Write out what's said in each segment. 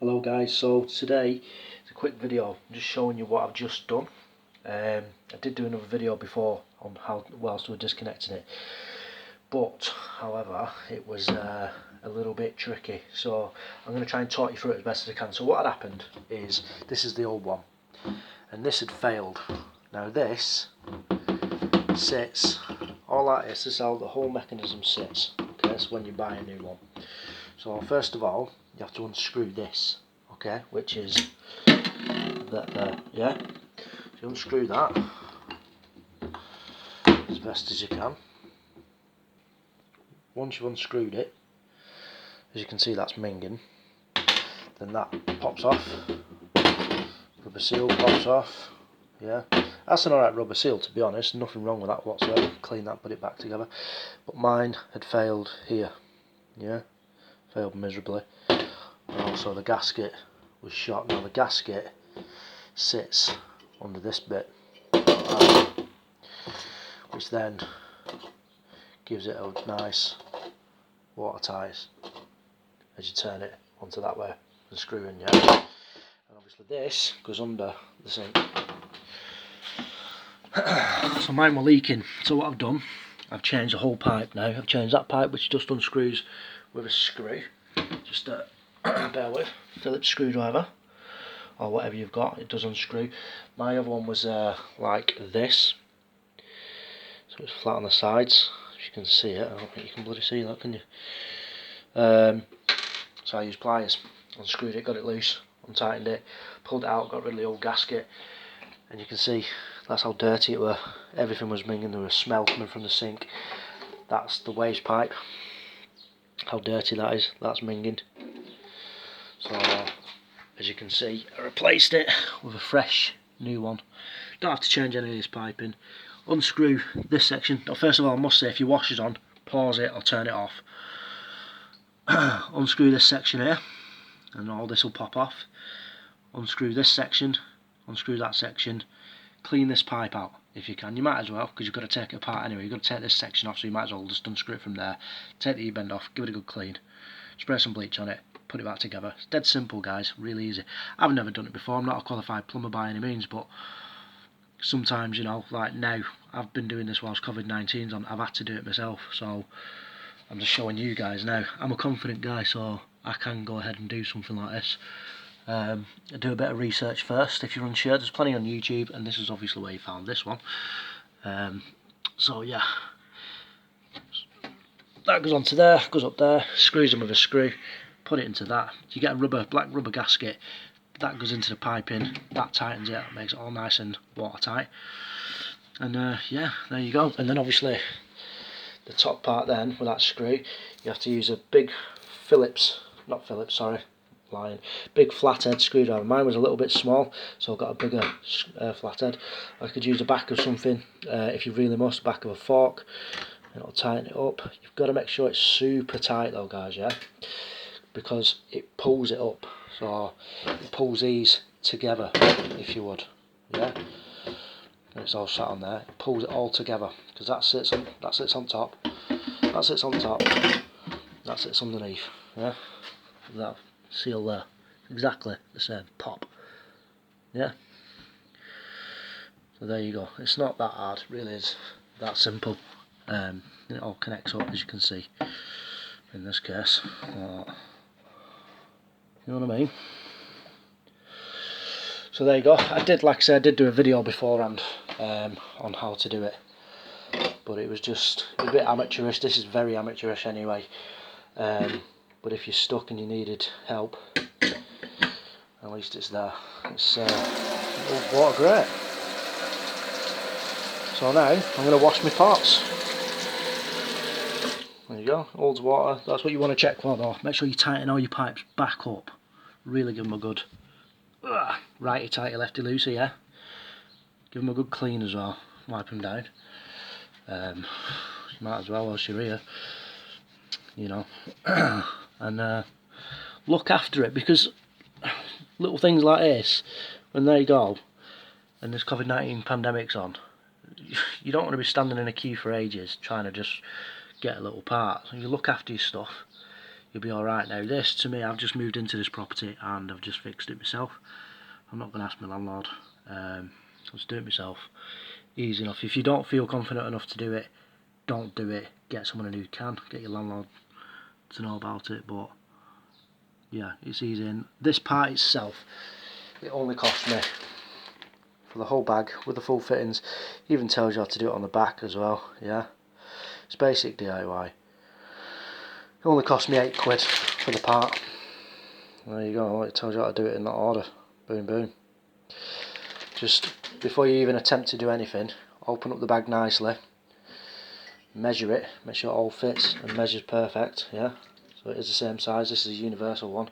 Hello guys, so today it's a quick video just showing you what I've just done. I did do another video before on how whilst we were disconnecting it, but however it was a little bit tricky, so I'm going to try and talk you through it as best as I can. So what had happened is, this is the old one and this had failed. Now this sits, all that is, this is how the whole mechanism sits. Okay, that's when you buy a new one. So first of all you have to unscrew this, okay, which is that there, yeah. So you unscrew that as best as you can. Once you've unscrewed it, as you can see that's minging, then that pops off, rubber seal pops off, yeah. That's an alright rubber seal, to be honest, nothing wrong with that whatsoever. Clean that, put it back together. But mine had failed here, yeah, failed miserably. And also the gasket was shot. Now the gasket sits under this bit, which then gives it a nice watertight as you turn it onto that way and screw in, yeah. And obviously this goes under the sink. So mine were leaking, so what I've done, I've changed the whole pipe now. I've changed that pipe, which just unscrews with a screw, just bear with, Phillips screwdriver or whatever you've got, it does unscrew. My other one was like this, so it's flat on the sides, if you can see it. I don't think you can bloody see that, can you? So I used pliers, unscrewed it, got it loose, untightened it, pulled it out, got rid of the old gasket, and you can see that's how dirty it were. Everything was minging, there was smell coming from the sink. That's the waste pipe, how dirty that is, that's minging. So as you can see, I replaced it with a fresh new one. Don't have to change any of this piping. Unscrew this section. Now, first of all, I must say, if your washer's on, pause it or turn it off. Unscrew this section here, and all this will pop off. Unscrew this section, unscrew that section. Clean this pipe out if you can. You might as well, because you've got to take it apart anyway. You've got to take this section off, so you might as well just unscrew it from there. Take the E-bend off, give it a good clean. Spray some bleach on it, put it back together. It's dead simple, guys, really easy. I've never done it before, I'm not a qualified plumber by any means, but sometimes, you know, like now, I've been doing this whilst COVID-19's on, I've had to do it myself, so I'm just showing you guys now. I'm a confident guy, so I can go ahead and do something like this. Do a bit of research first if you're unsure. There's plenty on YouTube, and this is obviously where you found this one. So yeah, that goes onto there, goes up there, screws them with a screw, put it into that. You get a black rubber gasket, that goes into the piping, that tightens it, makes it all nice and watertight. And yeah, there you go. And then obviously the top part then, with that screw, you have to use a big big flathead screwdriver. Mine was a little bit small, so I've got a bigger flathead. I could use the back of something, if you really must, the back of a fork. It'll tighten it up. You've got to make sure it's super tight though, guys, yeah, because it pulls it up. So it pulls these together, if you would, yeah. And it's all sat on there. It pulls it all together, because that sits on top, that sits on top, that sits underneath, yeah. That seal there, exactly the same, pop, yeah. So there you go. It's not that hard, it really is that simple. It all connects up, as you can see in this case. You know what I mean? So there you go. Like I said, I did do a video beforehand on how to do it, but it was just a bit amateurish. This is very amateurish anyway. But if you're stuck and you needed help, at least it's there. It's water great. So now I'm going to wash my pots. There you go, holds water. That's what you want to check for though. Make sure you tighten all your pipes back up. Really give them a good righty tighty lefty loosey, yeah. Give them a good clean as well. Wipe them down. You might as well whilst you're here, you know. And look after it, because little things like this, when they go and this COVID-19 pandemic's on, you don't want to be standing in a queue for ages trying to just get a little part. So you look after your stuff, you'll be alright. Now this, to me, I've just moved into this property and I've just fixed it myself. I'm not going to ask my landlord, I'll just do it myself. Easy enough. If you don't feel confident enough to do it, don't do it. Get someone who can. Get your landlord to know about it. But yeah, it's easy. And this part itself, it only cost me, for the whole bag with the full fittings, even tells you how to do it on the back as well. Yeah, it's basic DIY. It only cost me £8 for the part. There you go. It tells you how to do it in that order. Boom boom. Just before you even attempt to do anything, open up the bag nicely, measure it, make sure it all fits and measures perfect. Yeah, so it is the same size. This is a universal one.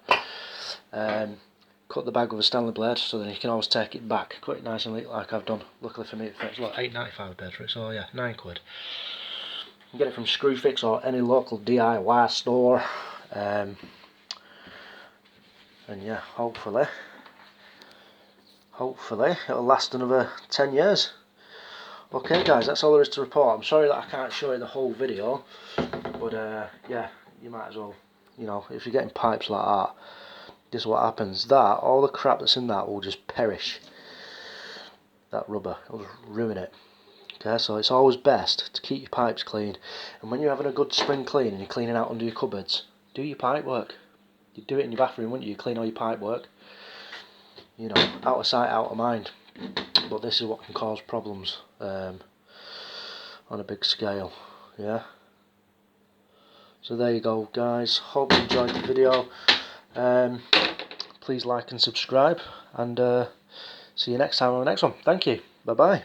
Cut the bag with a Stanley blade so then you can always take it back. Cut it nice and neat like I've done. Luckily for me it fits. Look, £8.95 I paid for it, so yeah, £9. You can get it from Screwfix or any local DIY store. And yeah, hopefully it'll last another 10 years. Okay guys, that's all there is to report. I'm sorry that I can't show you the whole video, but yeah, you might as well, you know, if you're getting pipes like that, this is what happens. That, all the crap that's in that will just perish. That rubber, it'll just ruin it. Okay, so it's always best to keep your pipes clean, and when you're having a good spring clean and you're cleaning out under your cupboards, do your pipe work. You'd do it in your bathroom, wouldn't you? Clean all your pipe work. You know, out of sight, out of mind. But this is what can cause problems on a big scale. Yeah. So there you go, guys. Hope you enjoyed the video. Please like and subscribe, and see you next time on the next one. Thank you. Bye bye.